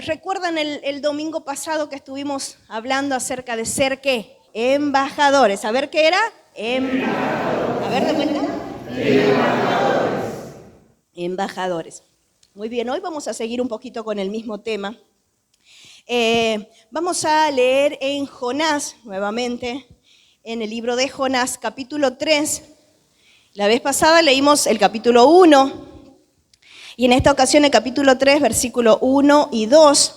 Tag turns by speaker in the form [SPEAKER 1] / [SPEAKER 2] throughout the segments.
[SPEAKER 1] ¿Recuerdan el domingo pasado que estuvimos hablando acerca de ser qué? Embajadores. A ver, ¿qué era? A ver, de vuelta. Embajadores. Muy bien, hoy vamos a seguir un poquito con el mismo tema. Vamos a leer en Jonás, nuevamente, en el libro de Jonás, capítulo 3. La vez pasada leímos el capítulo 1. Y en esta ocasión el capítulo 3, versículo 1 y 2.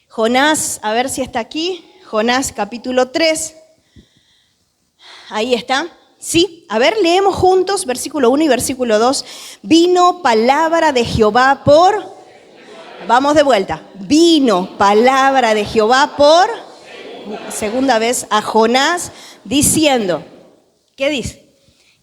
[SPEAKER 1] Jonás, a ver si está aquí. Jonás capítulo 3. Ahí está. Sí, a ver, leemos juntos versículo 1 y versículo 2. Vino palabra de Jehová por... Vamos de vuelta. Vino palabra de Jehová por... Segunda vez a Jonás diciendo... ¿Qué dice?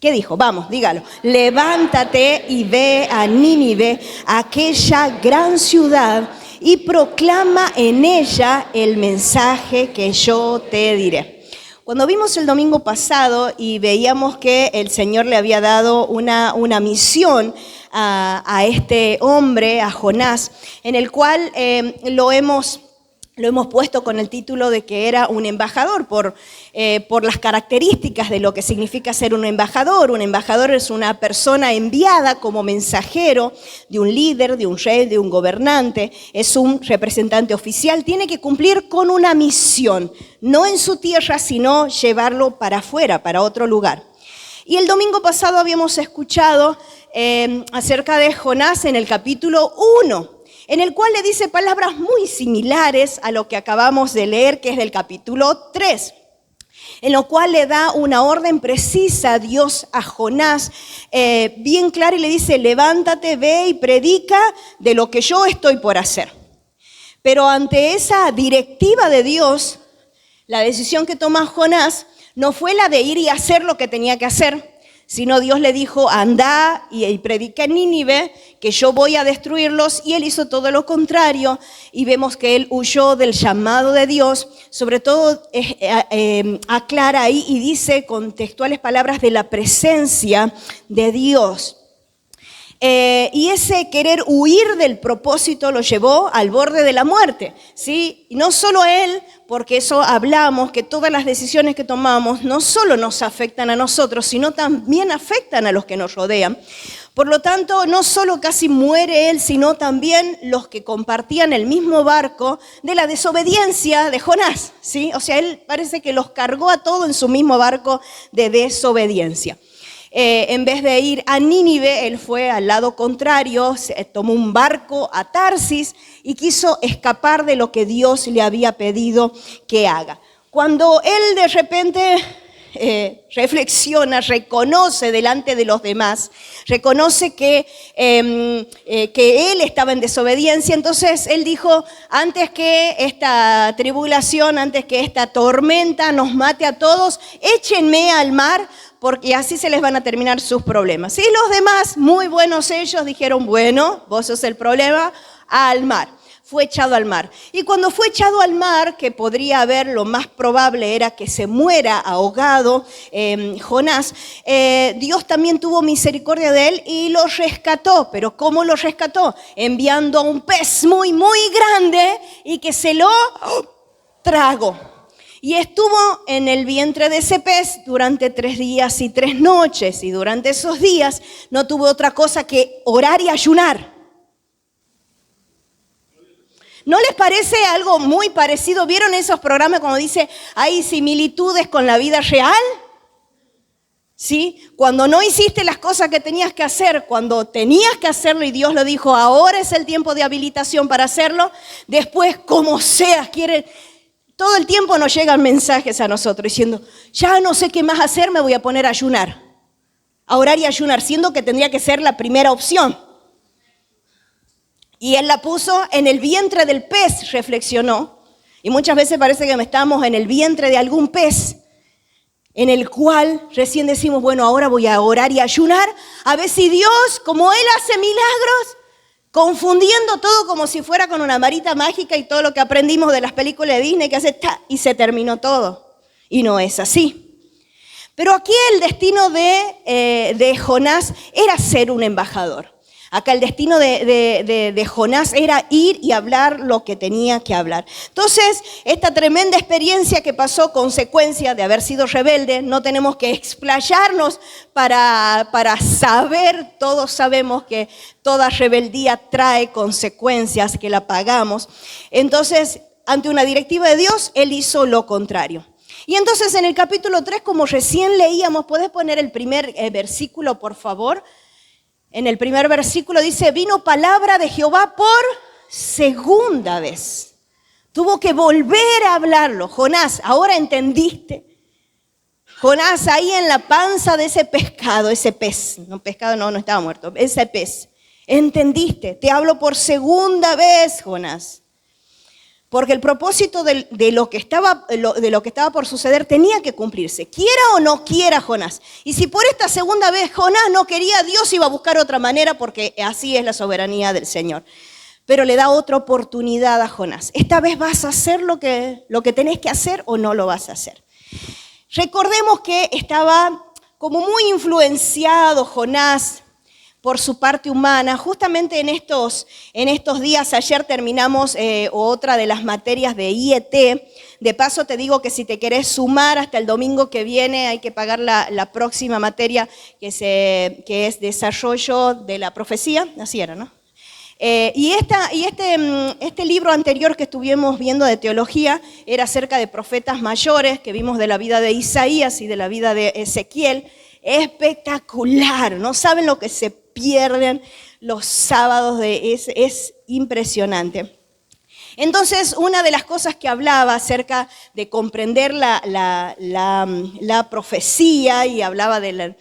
[SPEAKER 1] ¿Qué dijo? Vamos, dígalo. Levántate y ve a Nínive, aquella gran ciudad, y proclama en ella el mensaje que yo te diré. Cuando vimos el domingo pasado y veíamos que el Señor le había dado una misión a este hombre, a Jonás, en el cual lo hemos puesto con el título de que era un embajador por las características de lo que significa ser un embajador. Un embajador es una persona enviada como mensajero de un líder, de un rey, de un gobernante. Es un representante oficial. Tiene que cumplir con una misión, no en su tierra, sino llevarlo para afuera, para otro lugar. Y el domingo pasado habíamos escuchado acerca de Jonás en el capítulo 1. En el cual le dice palabras muy similares a lo que acabamos de leer, que es del capítulo 3, en lo cual le da una orden precisa a Dios a Jonás, bien clara, y le dice, levántate, ve y predica de lo que yo estoy por hacer. Pero ante esa directiva de Dios, la decisión que toma Jonás no fue la de ir y hacer lo que tenía que hacer, sino Dios le dijo, anda y predica en Nínive, que yo voy a destruirlos, y él hizo todo lo contrario, y vemos que él huyó del llamado de Dios. Sobre todo aclara ahí y dice con textuales palabras de la presencia de Dios. Y ese querer huir del propósito lo llevó al borde de la muerte, ¿sí? Y no solo él, porque eso hablamos, que todas las decisiones que tomamos no solo nos afectan a nosotros, sino también afectan a los que nos rodean. Por lo tanto, no solo casi muere él, sino también los que compartían el mismo barco de la desobediencia de Jonás, ¿sí? O sea, él parece que los cargó a todos en su mismo barco de desobediencia. En vez de ir a Nínive, él fue al lado contrario, tomó un barco a Tarsis y quiso escapar de lo que Dios le había pedido que haga. Cuando él de repente reflexiona, reconoce delante de los demás, reconoce que él estaba en desobediencia, entonces él dijo, antes que esta tribulación, antes que esta tormenta nos mate a todos, échenme al mar, porque así se les van a terminar sus problemas. Y los demás, muy buenos ellos, dijeron, bueno, vos sos el problema, al mar. Fue echado al mar. Y cuando fue echado al mar, que podría haber, lo más probable era que se muera ahogado Jonás, Dios también tuvo misericordia de él y lo rescató. ¿Pero cómo lo rescató? Enviando a un pez muy, muy grande y que se lo tragó. Y estuvo en el vientre de ese pez durante 3 días y 3 noches. Y durante esos días no tuvo otra cosa que orar y ayunar. ¿No les parece algo muy parecido? ¿Vieron esos programas cuando dice hay similitudes con la vida real? ¿Sí? Cuando no hiciste las cosas que tenías que hacer, cuando tenías que hacerlo y Dios lo dijo, ahora es el tiempo de habilitación para hacerlo, después como seas, todo el tiempo nos llegan mensajes a nosotros diciendo, ya no sé qué más hacer, me voy a poner a ayunar, a orar y ayunar, siendo que tendría que ser la primera opción. Y él la puso en el vientre del pez, reflexionó. Y muchas veces parece que estamos en el vientre de algún pez, en el cual recién decimos, bueno, ahora voy a orar y ayunar, a ver si Dios, como Él hace milagros, confundiendo todo como si fuera con una varita mágica y todo lo que aprendimos de las películas de Disney, que hace y se terminó todo. Y no es así. Pero aquí el destino de Jonás era ser un embajador. Acá el destino de Jonás era ir y hablar lo que tenía que hablar. Entonces, esta tremenda experiencia que pasó, consecuencia de haber sido rebelde, no tenemos que explayarnos para saber, todos sabemos que toda rebeldía trae consecuencias, que la pagamos. Entonces, ante una directiva de Dios, él hizo lo contrario. Y entonces en el capítulo 3, como recién leíamos, ¿puedes poner el primer versículo, por favor? En el primer versículo dice, vino palabra de Jehová por segunda vez. Tuvo que volver a hablarlo. Jonás, ahora entendiste. Jonás, ahí en la panza de ese pescado, ese pez. No, pescado no estaba muerto, ese pez. ¿Entendiste? Te hablo por segunda vez, Jonás. Porque el propósito de lo que estaba por suceder tenía que cumplirse, quiera o no quiera Jonás. Y si por esta segunda vez Jonás no quería, Dios iba a buscar otra manera, porque así es la soberanía del Señor. Pero le da otra oportunidad a Jonás. Esta vez vas a hacer lo que tenés que hacer o no lo vas a hacer. Recordemos que estaba como muy influenciado Jonás por su parte humana. Justamente en estos días, ayer terminamos otra de las materias de IET. De paso te digo que si te querés sumar hasta el domingo que viene, hay que pagar la próxima materia que es desarrollo de la profecía. Así era, ¿no? Y este libro anterior que estuvimos viendo de teología era acerca de profetas mayores, que vimos de la vida de Isaías y de la vida de Ezequiel. Espectacular, no saben lo que se pierden los sábados, es impresionante. Entonces, una de las cosas que hablaba acerca de comprender la profecía, y hablaba de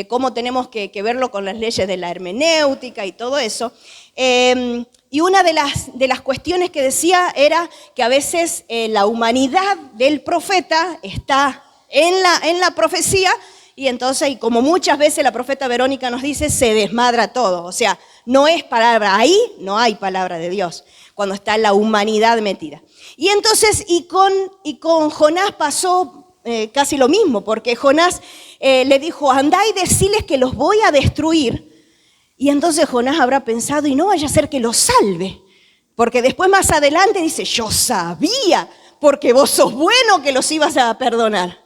[SPEAKER 1] cómo tenemos que verlo con las leyes de la hermenéutica y todo eso, y una de las cuestiones que decía era que a veces la humanidad del profeta está en la profecía. Y entonces, y como muchas veces la profeta Verónica nos dice, se desmadra todo. O sea, no es palabra, ahí no hay palabra de Dios, cuando está la humanidad metida. Y entonces, y con Jonás pasó casi lo mismo, porque Jonás le dijo, andá y deciles que los voy a destruir. Y entonces Jonás habrá pensado, y no vaya a ser que los salve. Porque después más adelante dice, yo sabía, porque vos sos bueno, que los ibas a perdonar.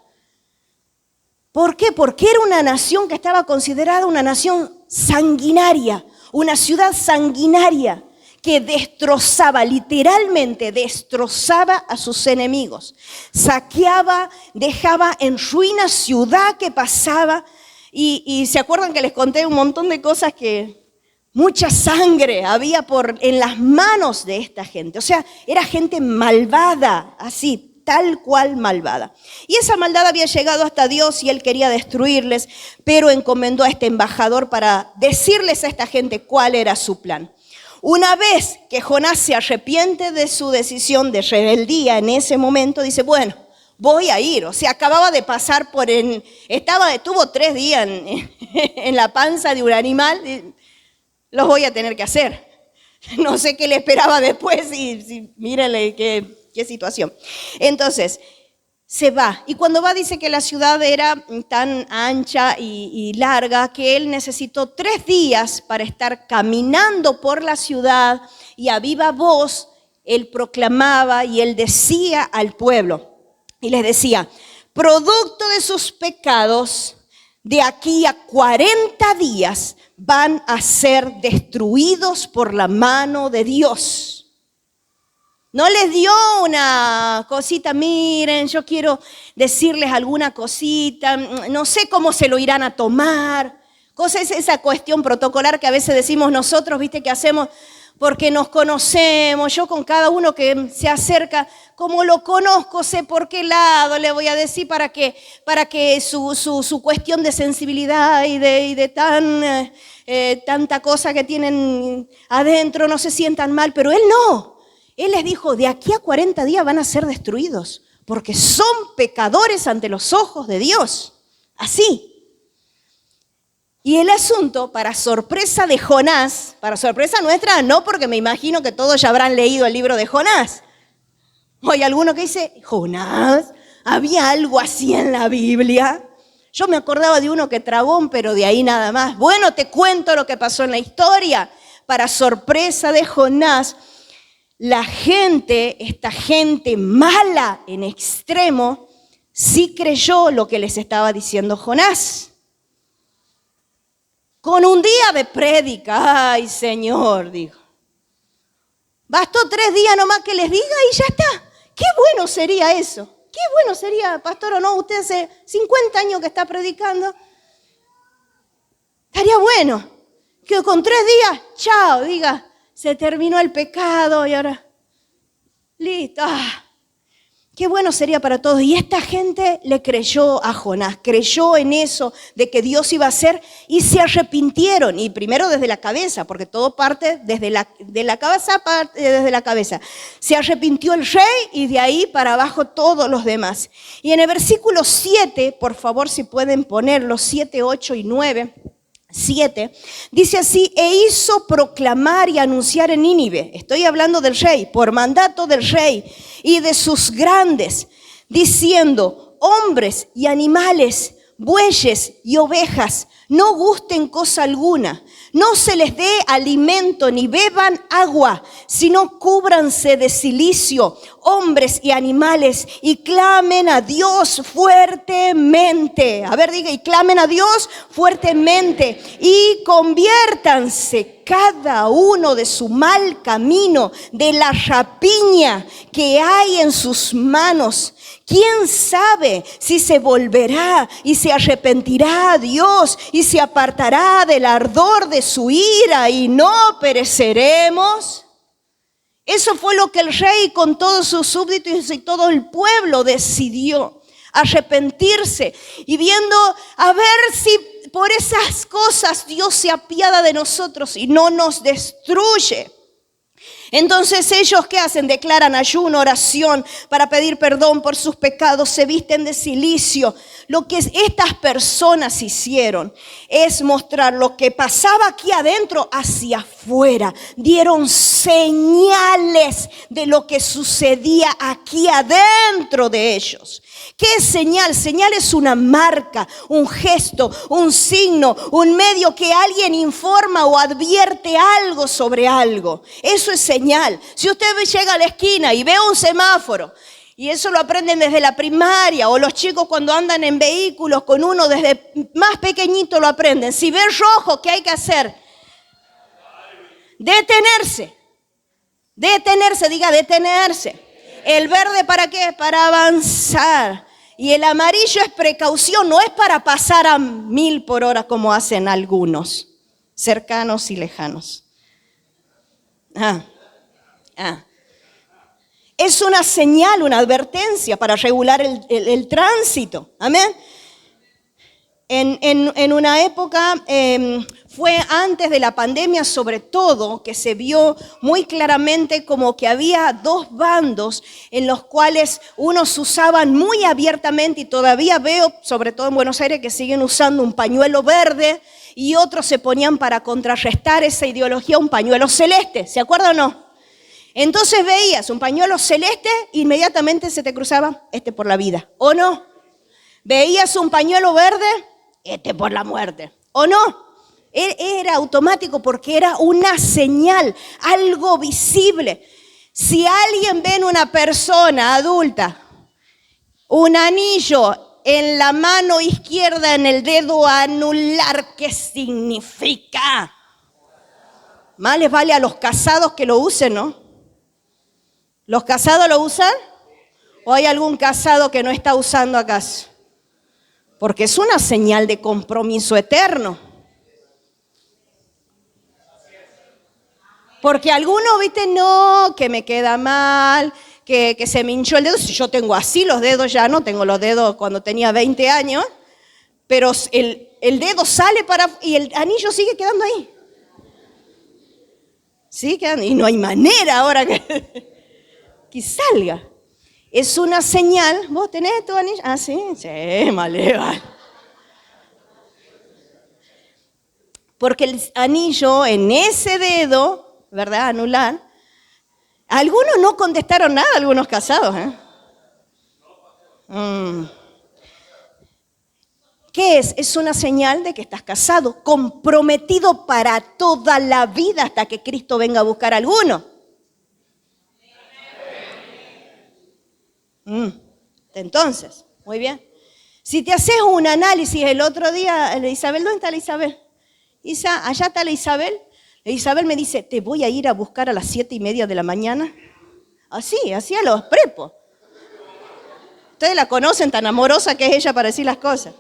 [SPEAKER 1] ¿Por qué? Porque era una nación que estaba considerada una nación sanguinaria, una ciudad sanguinaria que destrozaba, literalmente destrozaba a sus enemigos. Saqueaba, dejaba en ruinas ciudad que pasaba. Y se acuerdan que les conté un montón de cosas que mucha sangre había en las manos de esta gente. O sea, era gente malvada, así, tal cual malvada. Y esa maldad había llegado hasta Dios y él quería destruirles, pero encomendó a este embajador para decirles a esta gente cuál era su plan. Una vez que Jonás se arrepiente de su decisión de rebeldía en ese momento, dice, bueno, voy a ir. O sea, acababa de pasar estuvo 3 días en la panza de un animal, los voy a tener que hacer. No sé qué le esperaba después y mírenle qué situación. Entonces, se va. Y cuando va dice que la ciudad era tan ancha y larga que él necesitó 3 días para estar caminando por la ciudad, y a viva voz él proclamaba y él decía al pueblo, y les decía, producto de sus pecados, de aquí a 40 días van a ser destruidos por la mano de Dios. No les dio una cosita, miren, yo quiero decirles alguna cosita, no sé cómo se lo irán a tomar. Es esa cuestión protocolar que a veces decimos nosotros, ¿viste? Que hacemos porque nos conocemos. Yo con cada uno que se acerca, como lo conozco, sé por qué lado le voy a decir para que su cuestión de sensibilidad y de tanta cosa que tienen adentro no se sientan mal, pero él no. Él les dijo, de aquí a 40 días van a ser destruidos, porque son pecadores ante los ojos de Dios. Así. Y el asunto, para sorpresa de Jonás, para sorpresa nuestra, no, porque me imagino que todos ya habrán leído el libro de Jonás. O hay alguno que dice, Jonás, ¿había algo así en la Biblia? Yo me acordaba de uno que tragó, pero de ahí nada más. Bueno, te cuento lo que pasó en la historia. Para sorpresa de Jonás, la gente, esta gente mala en extremo, sí creyó lo que les estaba diciendo Jonás. Con un día de prédica, ay Señor, dijo. Bastó 3 días nomás que les diga y ya está. Qué bueno sería eso. Qué bueno sería, pastor, o no, usted hace 50 años que está predicando. Estaría bueno que con 3 días, chao, diga, se terminó el pecado y ahora, listo. Qué bueno sería para todos. Y esta gente le creyó a Jonás, creyó en eso de que Dios iba a hacer y se arrepintieron. Y primero desde la cabeza, porque todo parte desde la cabeza. Se arrepintió el rey y de ahí para abajo todos los demás. Y en el versículo 7, por favor si pueden ponerlo, 7, 8 y 9. 7, dice así, e hizo proclamar y anunciar en Nínive, estoy hablando del rey, por mandato del rey y de sus grandes, diciendo, hombres y animales, bueyes y ovejas, no gusten cosa alguna, no se les dé alimento ni beban agua, sino cúbranse de cilicio, hombres y animales, y clamen a Dios fuertemente. A ver, diga, y clamen a Dios fuertemente, y conviértanse cada uno de su mal camino, de la rapiña que hay en sus manos. ¿Quién sabe si se volverá y se arrepentirá a Dios y se apartará del ardor de su ira y no pereceremos? Eso fue lo que el rey con todos sus súbditos y todo el pueblo decidió, arrepentirse y viendo a ver si por esas cosas Dios se apiada de nosotros y no nos destruye. Entonces ellos, ¿qué hacen? Declaran ayuno, oración para pedir perdón por sus pecados, se visten de cilicio. Lo que estas personas hicieron es mostrar lo que pasaba aquí adentro hacia afuera. Dieron señales de lo que sucedía aquí adentro de ellos. ¿Qué es señal? Señal es una marca, un gesto, un signo, un medio que alguien informa o advierte algo sobre algo. Eso es señal. Si usted llega a la esquina y ve un semáforo, y eso lo aprenden desde la primaria, o los chicos cuando andan en vehículos con uno desde más pequeñito lo aprenden. Si ve rojo, ¿qué hay que hacer? Detenerse. Detenerse, diga detenerse. El verde, ¿para qué? Para avanzar. Y el amarillo es precaución, no es para pasar a 1000 por hora como hacen algunos, cercanos y lejanos. Es una señal, una advertencia para regular el tránsito. Amén. En una época, fue antes de la pandemia sobre todo, que se vio muy claramente como que había 2 bandos en los cuales unos usaban muy abiertamente, y todavía veo, sobre todo en Buenos Aires, que siguen usando un pañuelo verde, y otros se ponían para contrarrestar esa ideología un pañuelo celeste. ¿Se acuerdan o no? Entonces veías un pañuelo celeste, inmediatamente se te cruzaba por la vida, ¿o no? Veías un pañuelo verde, por la muerte, ¿o no? Era automático porque era una señal, algo visible. Si alguien ve en una persona adulta un anillo en la mano izquierda, en el dedo anular, ¿qué significa? Más les vale a los casados que lo usen, ¿no? ¿Los casados lo usan? ¿O hay algún casado que no está usando acaso? Porque es una señal de compromiso eterno. Porque algunos, viste, no, que me queda mal, que se me hinchó el dedo. Si yo tengo así los dedos, ya no tengo los dedos cuando tenía 20 años, pero el dedo sale y el anillo sigue quedando ahí. Sigue quedando, y no hay manera ahora que salga. Es una señal. ¿Vos tenés tu anillo? Ah, sí, vale. Porque el anillo en ese dedo, ¿verdad? Anular. Algunos no contestaron nada, algunos casados, ¿Qué es? Es una señal de que estás casado, comprometido para toda la vida hasta que Cristo venga a buscar a alguno. Entonces, muy bien. Si te haces un análisis el otro día, Isabel, ¿dónde está la Isabel? Isa, allá está la Isabel. La Isabel me dice, te voy a ir a buscar a las 7:30 de la mañana. Así a los prepos. Ustedes la conocen, tan amorosa que es ella para decir las cosas.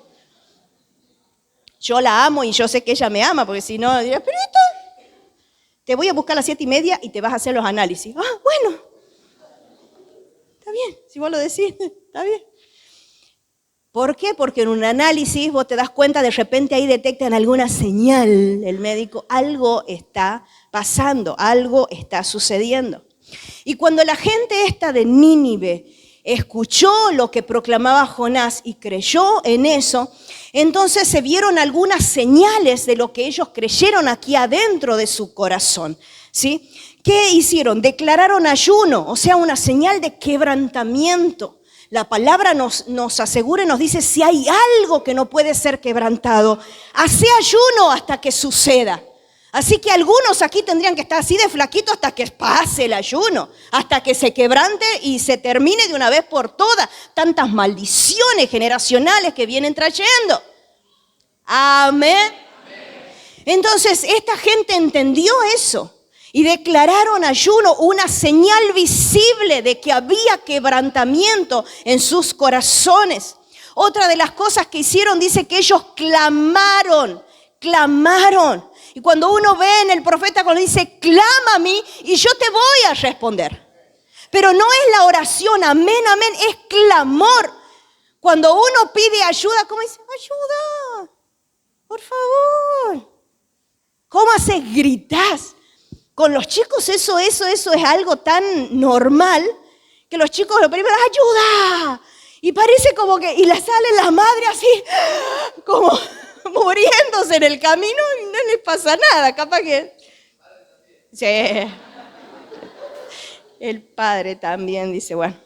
[SPEAKER 1] Yo la amo y yo sé que ella me ama, porque si no, diría, pero esto, te voy a buscar a las 7:30 y te vas a hacer los análisis. Ah, bueno. Está bien, si vos lo decís, está bien. ¿Por qué? Porque en un análisis vos te das cuenta, de repente ahí detectan alguna señal, el médico, algo está pasando, algo está sucediendo. Y cuando la gente esta de Nínive escuchó lo que proclamaba Jonás y creyó en eso, entonces se vieron algunas señales de lo que ellos creyeron aquí adentro de su corazón, ¿sí? ¿Qué hicieron? Declararon ayuno, o sea, una señal de quebrantamiento. La palabra nos asegura y nos dice, si hay algo que no puede ser quebrantado, hace ayuno hasta que suceda. Así que algunos aquí tendrían que estar así de flaquitos hasta que pase el ayuno, hasta que se quebrante y se termine de una vez por todas tantas maldiciones generacionales que vienen trayendo. Amén. Entonces, esta gente entendió eso y declararon ayuno, una señal visible de que había quebrantamiento en sus corazones. Otra de las cosas que hicieron, dice que ellos clamaron. Y cuando uno ve en el profeta, cuando dice, clama a mí y yo te voy a responder. Pero no es la oración, amén, amén, es clamor. Cuando uno pide ayuda, ¿cómo dice? Ayuda, por favor. ¿Cómo haces? Gritás. Con los chicos eso es algo tan normal que los chicos lo primero, ayuda. Y parece como que, y la sale la madre así, como muriéndose en el camino y no les pasa nada, capaz que... Sí. El padre también dice, bueno,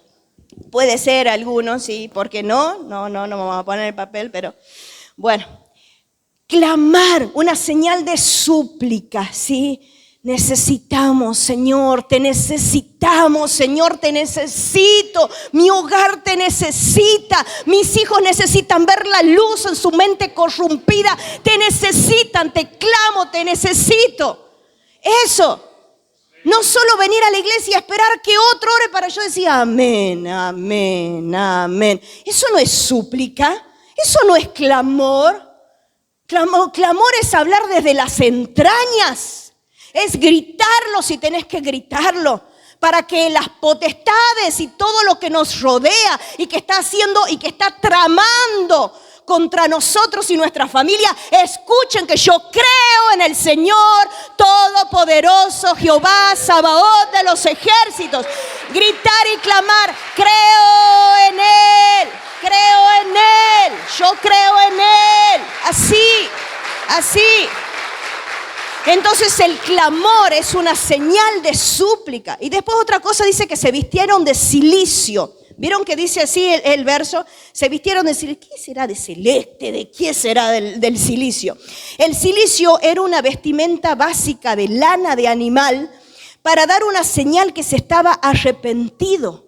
[SPEAKER 1] puede ser algunos, sí, ¿por qué no? No vamos a poner el papel, pero bueno. Clamar, una señal de súplica, ¿sí? Necesitamos, Señor, te necesitamos, Señor, te necesito. Mi hogar te necesita. Mis hijos necesitan ver la luz en su mente corrompida. Te necesitan, te clamo, te necesito. Eso. No solo venir a la iglesia y esperar que otro ore para yo decir amén, amén, amén. Eso no es súplica, eso no es clamor. Clamor es hablar desde las entrañas. Es gritarlo si tenés que gritarlo, para que las potestades y todo lo que nos rodea y que está haciendo y que está tramando contra nosotros y nuestra familia, escuchen que yo creo en el Señor Todopoderoso, Jehová Sabaoth de los ejércitos. Gritar y clamar, creo en Él, yo creo en Él, así. Entonces el clamor es una señal de súplica. Y después otra cosa dice que se vistieron de cilicio. ¿Vieron que dice así el verso? Se vistieron de cilicio. ¿Qué será de celeste? ¿De qué será del cilicio? El cilicio era una vestimenta básica de lana de animal para dar una señal que se estaba arrepentido.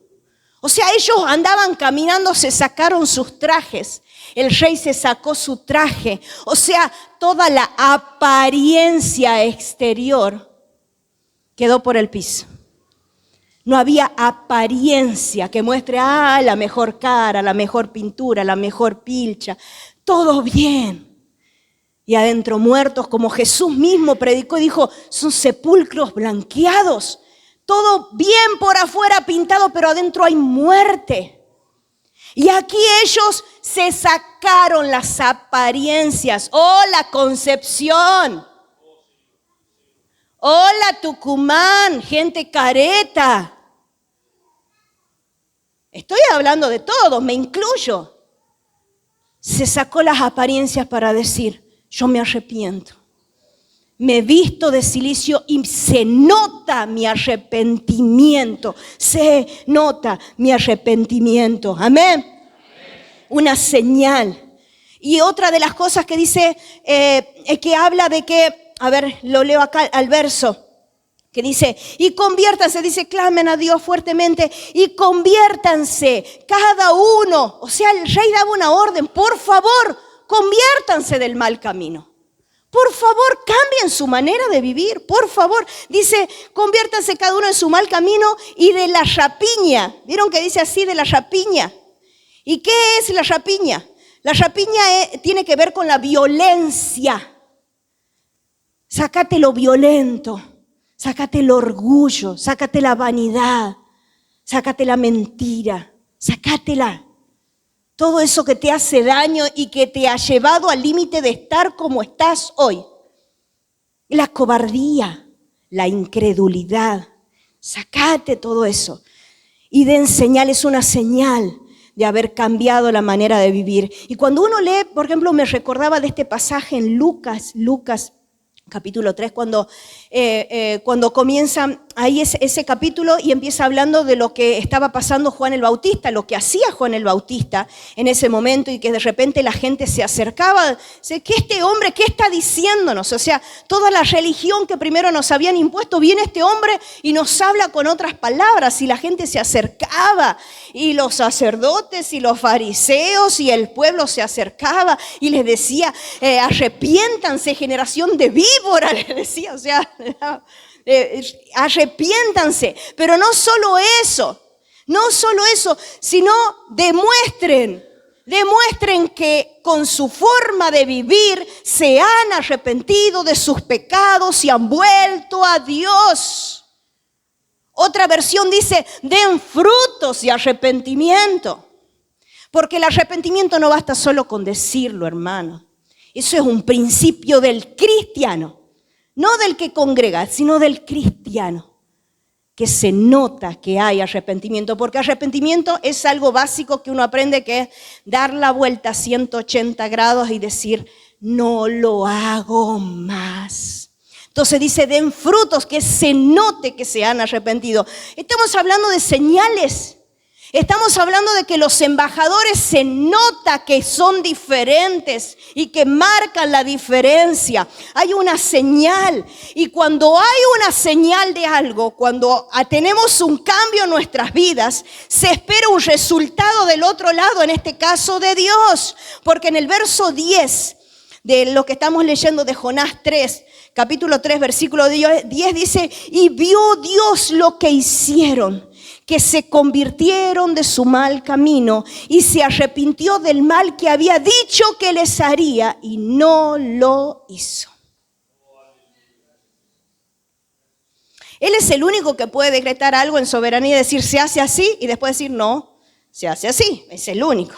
[SPEAKER 1] O sea, ellos andaban caminando, se sacaron sus trajes. El rey se sacó su traje. O sea, toda la apariencia exterior quedó por el piso. No había apariencia que muestre, la mejor cara, la mejor pintura, la mejor pilcha. Todo bien. Y adentro muertos, como Jesús mismo predicó y dijo, son sepulcros blanqueados. Todo bien por afuera pintado, pero adentro hay muerte. Y aquí ellos se sacaron las apariencias. ¡Hola, Concepción! ¡Hola, Tucumán! Gente careta. Estoy hablando de todos, me incluyo. Se sacó las apariencias para decir, yo me arrepiento. Me visto de cilicio y se nota mi arrepentimiento. Se nota mi arrepentimiento. Amén. Una señal. Y otra de las cosas que dice, que habla de que, a ver, lo leo acá al verso, que dice, y conviértanse, dice, clamen a Dios fuertemente y conviértanse cada uno. O sea, el rey daba una orden, por favor, conviértanse del mal camino. Por favor, cambien su manera de vivir, por favor. Dice, conviértanse cada uno en su mal camino y de la rapiña. ¿Vieron que dice así, de la rapiña? ¿Y qué es la rapiña? La rapiña tiene que ver con la violencia. Sácate lo violento, sácate el orgullo, sácate la vanidad, sácate la mentira, sácatela. Todo eso que te hace daño y que te ha llevado al límite de estar como estás hoy. La cobardía, la incredulidad, sácate todo eso. Y den señal, es una señal de haber cambiado la manera de vivir. Y cuando uno lee, por ejemplo, me recordaba de este pasaje en Lucas capítulo 3, cuando comienza ahí ese capítulo y empieza hablando de lo que estaba pasando Juan el Bautista, lo que hacía Juan el Bautista en ese momento y que de repente la gente se acercaba, ¿qué este hombre, qué está diciéndonos? O sea, toda la religión que primero nos habían impuesto, viene este hombre y nos habla con otras palabras y la gente se acercaba y los sacerdotes y los fariseos y el pueblo se acercaba y les decía, arrepiéntanse, generación de víbora, les decía, o sea, arrepiéntanse. Pero no solo eso, sino demuestren que con su forma de vivir se han arrepentido de sus pecados y han vuelto a Dios. Otra versión dice, den frutos de arrepentimiento. Porque el arrepentimiento no basta solo con decirlo, hermano. Eso es un principio del cristiano. No del que congrega, sino del cristiano. Que se nota que hay arrepentimiento. Porque arrepentimiento es algo básico que uno aprende, que es dar la vuelta a 180 grados y decir, no lo hago más. Entonces dice, den frutos, que se note que se han arrepentido. Estamos hablando de señales. Estamos hablando de que los embajadores se nota que son diferentes y que marcan la diferencia. Hay una señal. Y cuando hay una señal de algo, cuando tenemos un cambio en nuestras vidas, se espera un resultado del otro lado, en este caso de Dios. Porque en el verso 10 de lo que estamos leyendo de Jonás 3, capítulo 3, versículo 10 dice, y vio Dios lo que hicieron, que se convirtieron de su mal camino y se arrepintió del mal que había dicho que les haría y no lo hizo. Él es el único que puede decretar algo en soberanía y decir se hace así y después decir no, se hace así. Es el único.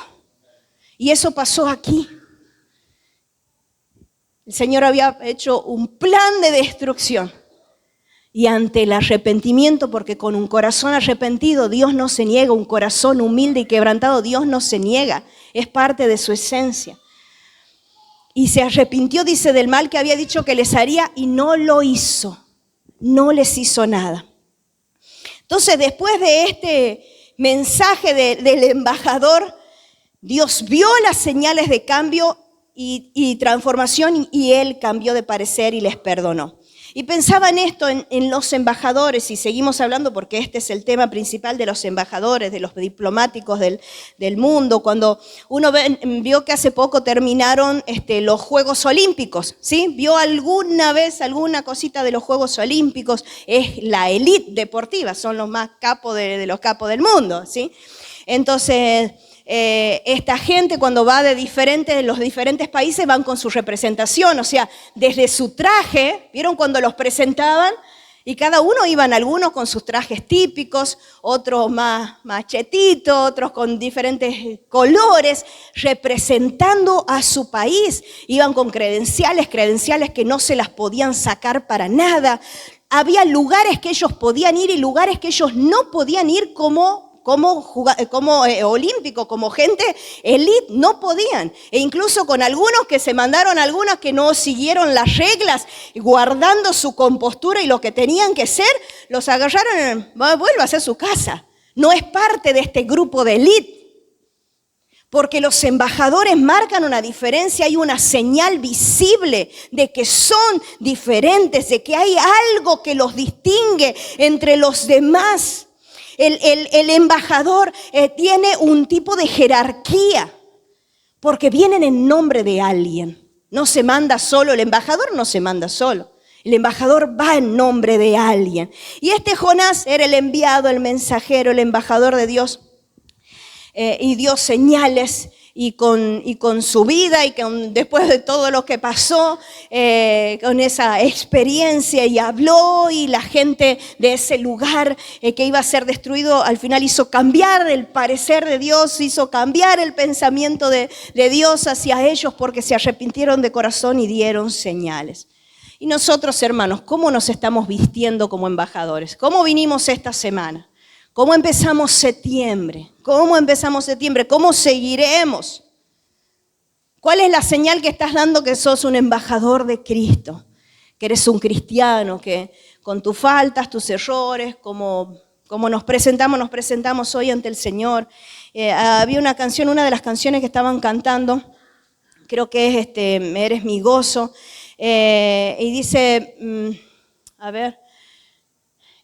[SPEAKER 1] Y eso pasó aquí. El Señor había hecho un plan de destrucción. Y ante el arrepentimiento, porque con un corazón arrepentido Dios no se niega, un corazón humilde y quebrantado Dios no se niega, es parte de su esencia. Y se arrepintió, dice, del mal que había dicho que les haría y no lo hizo, no les hizo nada. Entonces, después de este mensaje del embajador, Dios vio las señales de cambio y transformación y Él cambió de parecer y les perdonó. Y pensaba en esto, en los embajadores, y seguimos hablando porque este es el tema principal de los embajadores, de los diplomáticos del mundo. Cuando uno vio que hace poco terminaron los Juegos Olímpicos, ¿sí? ¿Vio alguna vez alguna cosita de los Juegos Olímpicos? Es la élite deportiva, son los más capos de los capos del mundo, ¿sí? Entonces, esta gente cuando va de los diferentes países van con su representación, o sea, desde su traje, ¿vieron cuando los presentaban? Y cada uno iban algunos con sus trajes típicos, otros más chetitos, otros con diferentes colores, representando a su país. Iban con credenciales que no se las podían sacar para nada. Había lugares que ellos podían ir y lugares que ellos no podían ir como olímpico, como gente elite, no podían. E incluso con algunos que se mandaron, algunos que no siguieron las reglas, guardando su compostura y lo que tenían que ser, los agarraron, vuelva a su casa. No es parte de este grupo de elite. Porque los embajadores marcan una diferencia, hay una señal visible de que son diferentes, de que hay algo que los distingue entre los demás. El embajador tiene un tipo de jerarquía, porque vienen en nombre de alguien. No se manda solo, el embajador no se manda solo. El embajador va en nombre de alguien. Y este Jonás era el enviado, el mensajero, el embajador de Dios. Y dio señales y con su vida y después de todo lo que pasó, con esa experiencia, y habló, y la gente de ese lugar que iba a ser destruido al final hizo cambiar el parecer de Dios, hizo cambiar el pensamiento de Dios hacia ellos, porque se arrepintieron de corazón y dieron señales. Y nosotros, hermanos, ¿cómo nos estamos vistiendo como embajadores? ¿Cómo vinimos esta semana? ¿Cómo empezamos septiembre? ¿Cómo seguiremos? ¿Cuál es la señal que estás dando que sos un embajador de Cristo? Que eres un cristiano, que con tus faltas, tus errores, como nos presentamos hoy ante el Señor. Había una canción, una de las canciones que estaban cantando, creo que es Eres mi gozo, y dice,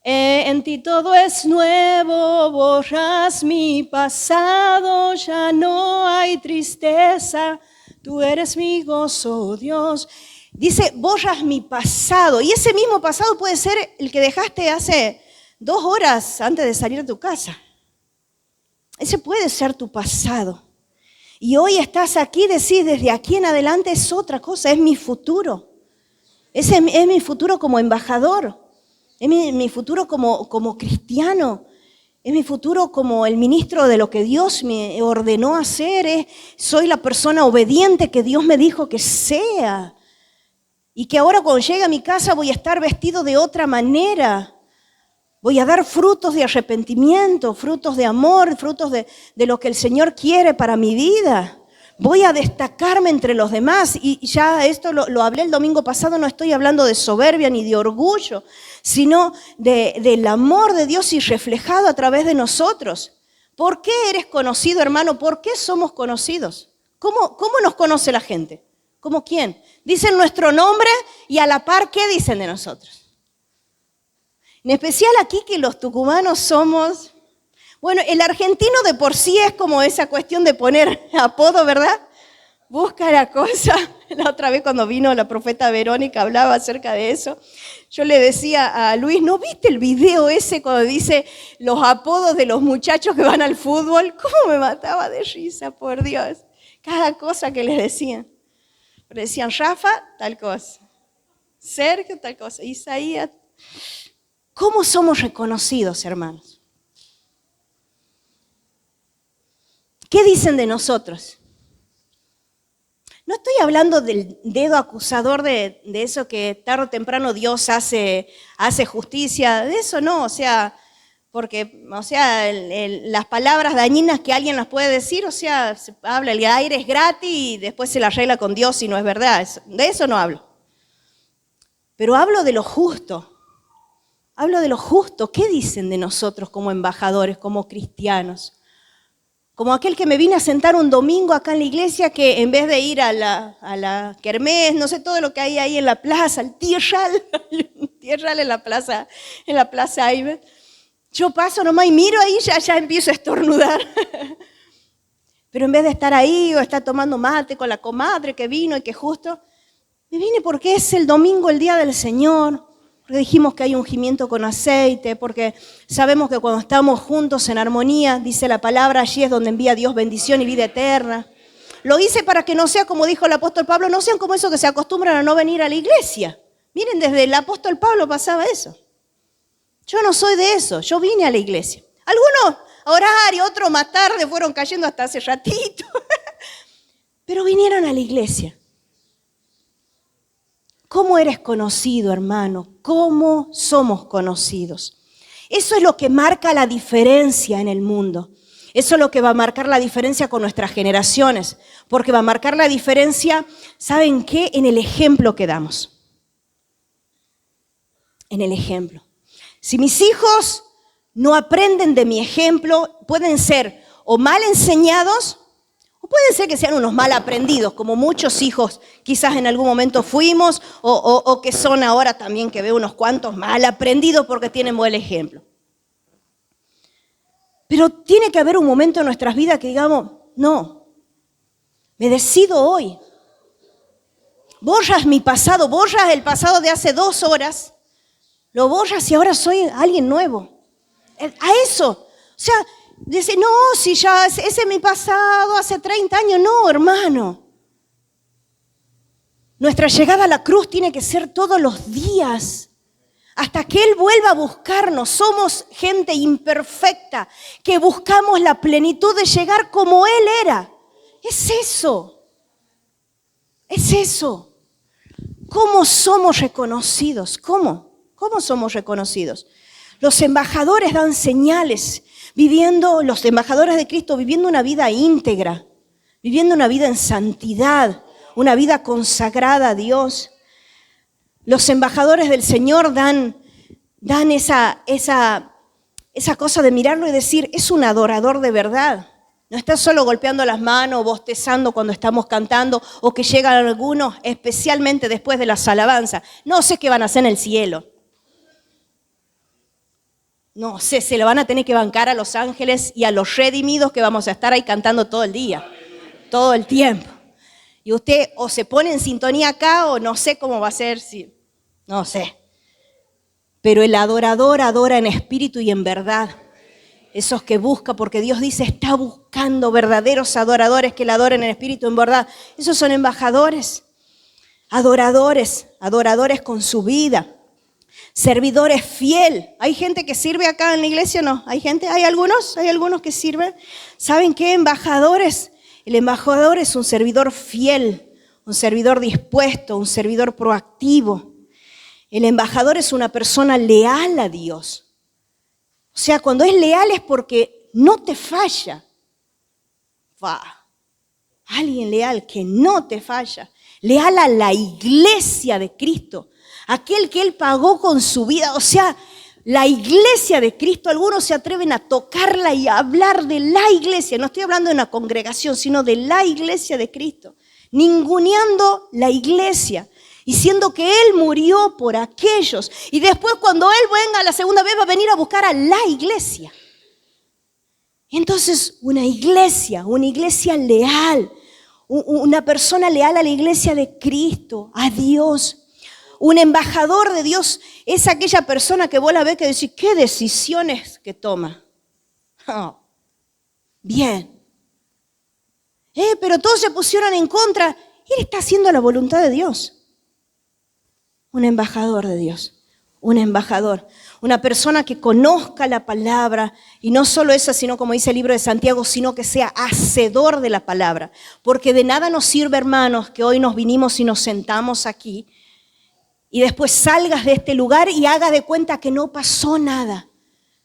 [SPEAKER 1] en ti todo es nuevo, borras mi pasado, ya no hay tristeza, tú eres mi gozo, Dios. Dice, borras mi pasado, y ese mismo pasado puede ser el que dejaste hace 2 horas antes de salir de tu casa. Ese puede ser tu pasado. Y hoy estás aquí, decís, desde aquí en adelante es otra cosa, es mi futuro. Ese es mi futuro como embajador. Es mi futuro como cristiano, es mi futuro como el ministro de lo que Dios me ordenó hacer. Soy la persona obediente que Dios me dijo que sea. Y que ahora cuando llegue a mi casa voy a estar vestido de otra manera. Voy a dar frutos de arrepentimiento, frutos de amor, frutos de lo que el Señor quiere para mi vida. Voy a destacarme entre los demás, y ya esto lo hablé el domingo pasado, no estoy hablando de soberbia ni de orgullo, sino del amor de Dios y reflejado a través de nosotros. ¿Por qué eres conocido, hermano? ¿Por qué somos conocidos? ¿Cómo nos conoce la gente? ¿Cómo quién? Dicen nuestro nombre y a la par, ¿qué dicen de nosotros? En especial aquí que los tucumanos somos... Bueno, el argentino de por sí es como esa cuestión de poner apodo, ¿verdad? Busca la cosa. La otra vez cuando vino la profeta Verónica hablaba acerca de eso. Yo le decía a Luis, ¿no viste el video ese cuando dice los apodos de los muchachos que van al fútbol? ¿Cómo me mataba de risa, por Dios? Cada cosa que les decían. Le decían, Rafa, tal cosa. Sergio, tal cosa. Isaías. ¿Cómo somos reconocidos, hermanos? ¿Qué dicen de nosotros? No estoy hablando del dedo acusador de eso que tarde o temprano Dios hace justicia, de eso no, porque las palabras dañinas que alguien las puede decir, se habla, el aire es gratis y después se la arregla con Dios y no es verdad, de eso no hablo. Pero hablo de lo justo, ¿qué dicen de nosotros como embajadores, como cristianos? Como aquel que me vine a sentar un domingo acá en la iglesia, que en vez de ir a la kermés, no sé, todo lo que hay ahí en la plaza, el tierral en la plaza Iber, yo paso nomás y miro ahí, ya empiezo a estornudar. Pero en vez de estar ahí o estar tomando mate con la comadre que vino y que justo, me vine porque es el domingo, el día del Señor. Porque dijimos que hay ungimiento con aceite, porque sabemos que cuando estamos juntos en armonía, dice la palabra, allí es donde envía Dios bendición y vida eterna. Lo hice para que no sea como dijo el apóstol Pablo, no sean como esos que se acostumbran a no venir a la iglesia. Miren, desde el apóstol Pablo pasaba eso. Yo no soy de eso, yo vine a la iglesia. Algunos a orar y otros más tarde fueron cayendo hasta hace ratito. Pero vinieron a la iglesia. ¿Cómo eres conocido, hermano? ¿Cómo somos conocidos? Eso es lo que marca la diferencia en el mundo. Eso es lo que va a marcar la diferencia con nuestras generaciones. Porque va a marcar la diferencia, ¿saben qué? En el ejemplo que damos. En el ejemplo. Si mis hijos no aprenden de mi ejemplo, pueden ser o mal enseñados o pueden ser que sean unos mal aprendidos, como muchos hijos quizás en algún momento fuimos, o que son ahora también que veo unos cuantos mal aprendidos porque tienen buen ejemplo. Pero tiene que haber un momento en nuestras vidas que digamos, no, me decido hoy. Borras mi pasado, borras el pasado de hace 2 horas, lo borras y ahora soy alguien nuevo. A eso, o sea, dice, no, si ya ese es mi pasado hace 30 años, no, hermano. Nuestra llegada a la cruz tiene que ser todos los días. Hasta que Él vuelva a buscarnos. Somos gente imperfecta que buscamos la plenitud de llegar como Él era. Es eso. Es eso. ¿Cómo somos reconocidos? ¿Cómo? ¿Cómo somos reconocidos? Los embajadores dan señales, los embajadores de Cristo viviendo una vida íntegra, viviendo una vida en santidad, una vida consagrada a Dios. Los embajadores del Señor dan esa cosa de mirarlo y decir, es un adorador de verdad. No está solo golpeando las manos, bostezando cuando estamos cantando, o que llegan algunos, especialmente después de las alabanzas. No sé qué van a hacer en el cielo. No sé, se lo van a tener que bancar a los ángeles y a los redimidos que vamos a estar ahí cantando todo el día, todo el tiempo. Y usted o se pone en sintonía acá o no sé cómo va a ser, no sé. Pero el adorador adora en espíritu y en verdad. Esos que busca, porque Dios dice, está buscando verdaderos adoradores que le adoren en espíritu y en verdad. Esos son embajadores, adoradores con su vida. Servidores fiel. ¿Hay gente que sirve acá en la iglesia o no? ¿Hay algunos que sirven. ¿Saben qué? Embajadores. El embajador es un servidor fiel, un servidor dispuesto, un servidor proactivo. El embajador es una persona leal a Dios. O sea, cuando es leal es porque no te falla. Alguien leal que no te falla. Leal a la iglesia de Cristo. Aquel que Él pagó con su vida. O sea, la iglesia de Cristo, algunos se atreven a tocarla y a hablar de la iglesia. No estoy hablando de una congregación, sino de la iglesia de Cristo. Ninguneando la iglesia. Diciendo que Él murió por aquellos. Y después cuando Él venga la segunda vez va a venir a buscar a la iglesia. Entonces una iglesia leal. Una persona leal a la iglesia de Cristo, a Dios. Un embajador de Dios es aquella persona que vos la ves que decís, ¿qué decisiones que toma? Oh, bien. Pero todos se pusieron en contra. Él está haciendo la voluntad de Dios. Un embajador de Dios, un embajador, una persona que conozca la palabra y no solo eso, sino como dice el libro de Santiago, sino que sea hacedor de la palabra. Porque de nada nos sirve, hermanos, que hoy nos vinimos y nos sentamos aquí y después salgas de este lugar y hagas de cuenta que no pasó nada.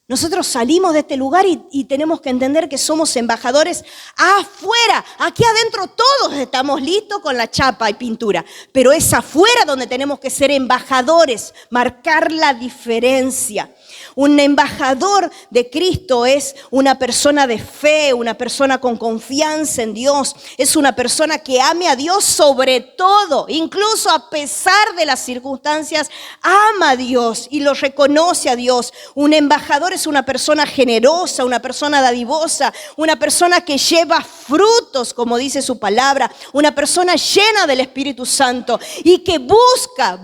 [SPEAKER 1] Nosotros salimos de este lugar y tenemos que entender que somos embajadores afuera. Aquí adentro todos estamos listos con la chapa y pintura, pero es afuera donde tenemos que ser embajadores, marcar la diferencia. Un embajador de Cristo es una persona de fe, una persona con confianza en Dios. Es una persona que ame a Dios sobre todo, incluso a pesar de las circunstancias, ama a Dios y lo reconoce a Dios. Un embajador es una persona generosa, una persona dadivosa, una persona que lleva frutos, como dice su palabra, una persona llena del Espíritu Santo y que busca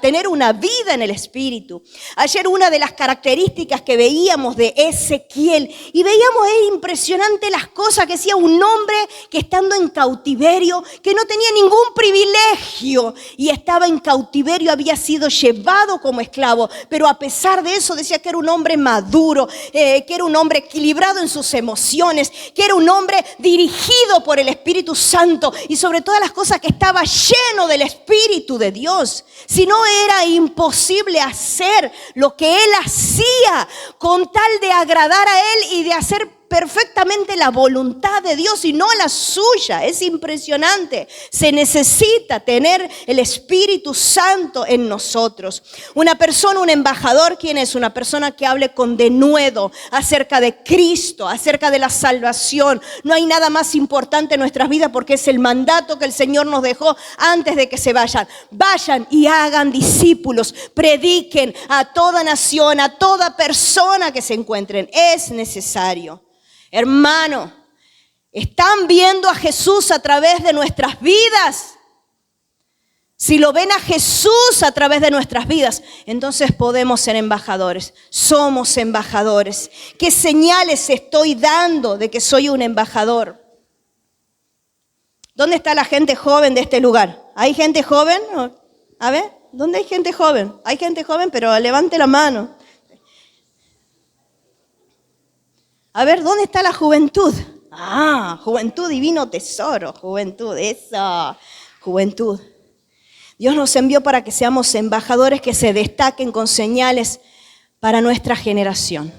[SPEAKER 1] tener una vida en el Espíritu. Ayer una de las características que veíamos de Ezequiel y veíamos impresionante las cosas que hacía un hombre que estando en cautiverio, que no tenía ningún privilegio y estaba en cautiverio, había sido llevado como esclavo, pero a pesar de eso decía que era un hombre maduro, que era un hombre equilibrado en sus emociones, que era un hombre dirigido por el Espíritu Santo y sobre todas las cosas que estaba lleno del Espíritu de Dios. Si no, era imposible hacer lo que él hacía con tal de agradar a él y de hacer perfectamente la voluntad de Dios y no la suya. Es impresionante. Se necesita tener el Espíritu Santo en nosotros. Una persona, un embajador, ¿quién es? Una persona que hable con denuedo acerca de Cristo, acerca de la salvación. No hay nada más importante en nuestras vidas porque es el mandato que el Señor nos dejó antes de que se vayan. Vayan y hagan discípulos, prediquen a toda nación, a toda persona que se encuentren. Es necesario. Hermano, ¿están viendo a Jesús a través de nuestras vidas? Si lo ven a Jesús a través de nuestras vidas, entonces podemos ser embajadores. Somos embajadores. ¿Qué señales estoy dando de que soy un embajador? ¿Dónde está la gente joven de este lugar? ¿Hay gente joven? A ver, ¿dónde hay gente joven? Hay gente joven, pero levante la mano. A ver, ¿dónde está la juventud? Juventud, divino tesoro, juventud, eso, juventud. Dios nos envió para que seamos embajadores que se destaquen con señales para nuestra generación.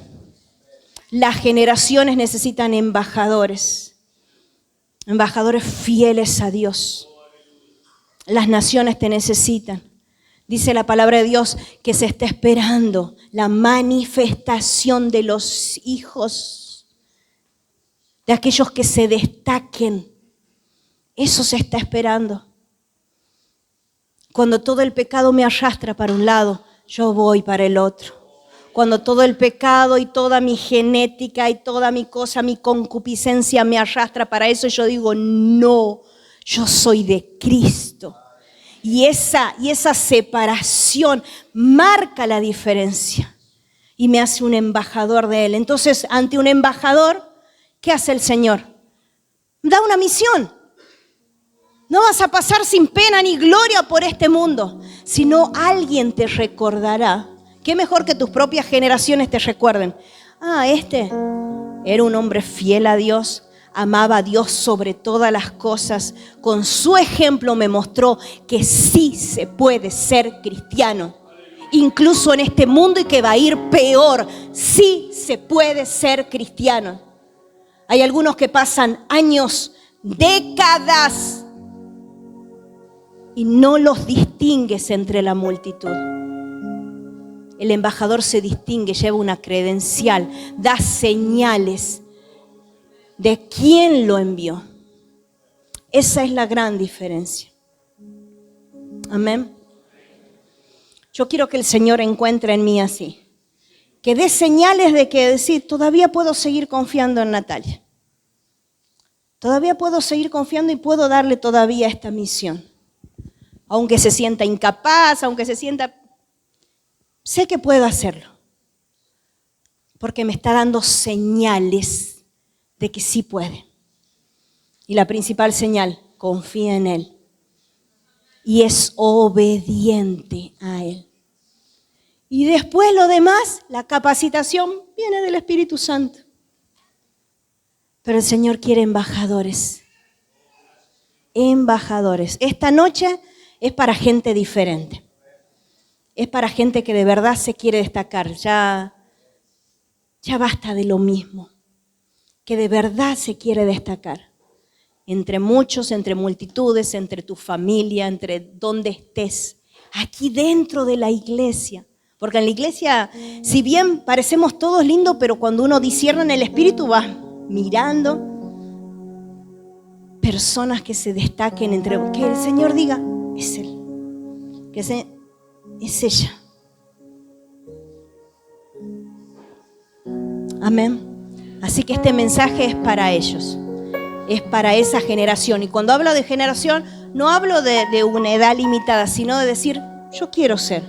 [SPEAKER 1] Las generaciones necesitan embajadores fieles a Dios. Las naciones te necesitan. Dice la palabra de Dios que se está esperando la manifestación de los hijos, de aquellos que se destaquen. Eso se está esperando. Cuando todo el pecado me arrastra para un lado, yo voy para el otro. Cuando todo el pecado y toda mi genética y toda mi cosa, mi concupiscencia me arrastra para eso, yo digo, no, yo soy de Cristo. Y esa separación marca la diferencia y me hace un embajador de Él. Entonces, ante un embajador, ¿qué hace el Señor? Da una misión. No vas a pasar sin pena ni gloria por este mundo, sino alguien te recordará. Qué mejor que tus propias generaciones te recuerden. Este era un hombre fiel a Dios, amaba a Dios sobre todas las cosas. Con su ejemplo me mostró que sí se puede ser cristiano, incluso en este mundo y que va a ir peor. Sí se puede ser cristiano. Hay algunos que pasan años, décadas, y no los distingues entre la multitud. El embajador se distingue, lleva una credencial, da señales de quién lo envió. Esa es la gran diferencia. Amén. Yo quiero que el Señor encuentre en mí así, que dé señales de que decir, todavía puedo seguir confiando en Natalia. Todavía puedo seguir confiando y puedo darle todavía esta misión. Aunque se sienta incapaz, aunque se sienta... Sé que puedo hacerlo. Porque me está dando señales de que sí puede. Y la principal señal, confía en Él. Y es obediente a Él. Y después lo demás, la capacitación, viene del Espíritu Santo. Pero el Señor quiere embajadores. Embajadores. Esta noche es para gente diferente. Es para gente que de verdad se quiere destacar. Ya basta de lo mismo. Que de verdad se quiere destacar. Entre muchos, entre multitudes, entre tu familia, entre donde estés. Aquí dentro de la iglesia. Porque en la iglesia, si bien parecemos todos lindos, pero cuando uno discierne en el Espíritu vas mirando personas que se destaquen entre... Que el Señor diga, es Él. Que es ella. Amén. Así que este mensaje es para ellos. Es para esa generación. Y cuando hablo de generación, no hablo de una edad limitada, sino de decir, yo quiero ser.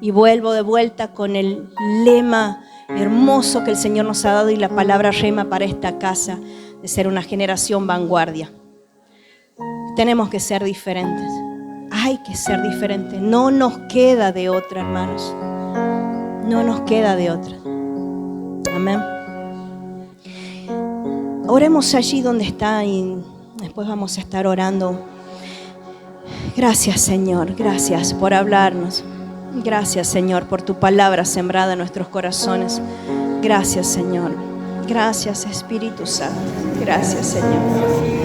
[SPEAKER 1] Y vuelvo de vuelta con el lema hermoso que el Señor nos ha dado y la palabra rema para esta casa, de ser una generación vanguardia. Tenemos que ser diferentes. Hay que ser diferentes. No nos queda de otra, hermanos. No nos queda de otra. Amén. Oremos allí donde está y después vamos a estar orando. Gracias, Señor. Gracias por hablarnos. Gracias, Señor, por tu palabra sembrada en nuestros corazones. Gracias, Señor. Gracias, Espíritu Santo. Gracias, Señor.